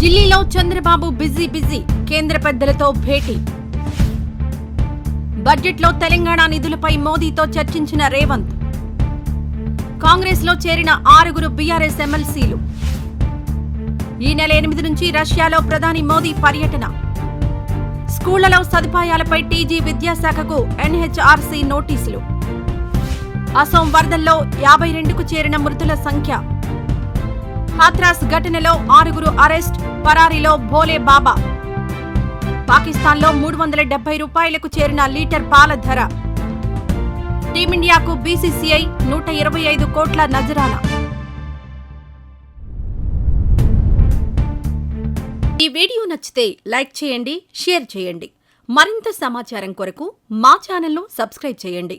ఢిల్లీలో చంద్రబాబు బిజీ కేంద్ర పెద్దలతో భేటీ. బడ్జెట్లో తెలంగాణ నిధులపై మోదీతో చర్చించిన రేవంత్. కాంగ్రెస్ లో చేరిన 6 బీఆర్ఎస్ ఎమ్మెల్సీలు. ఈ నెల 8 నుంచి రష్యాలో ప్రధాని మోదీ పర్యటన. స్కూళ్లలో సదుపాయాలపై టీజీ విద్యాశాఖకు ఎన్హెచ్ఆర్సీ నోటీసులు. అసోం వరదల్లో 52కు చేరిన మృతుల సంఖ్య. హాత్రాస్ ఘటనలో 6 అరెస్ట్, పరారీలో భోలే బాబా. పాకిస్తాన్లో 370 రూపాయలకు చేరిన లీటర్ పాల ధర. టీమిండియాకు బీసీసీఐ 125 కోట్ల నజరానా. ఈ వీడియో నచ్చితే లైక్ చేయండి, షేర్ చేయండి. మరింత సమాచారం కొరకు మా ఛానల్ను సబ్స్క్రైబ్ చేయండి.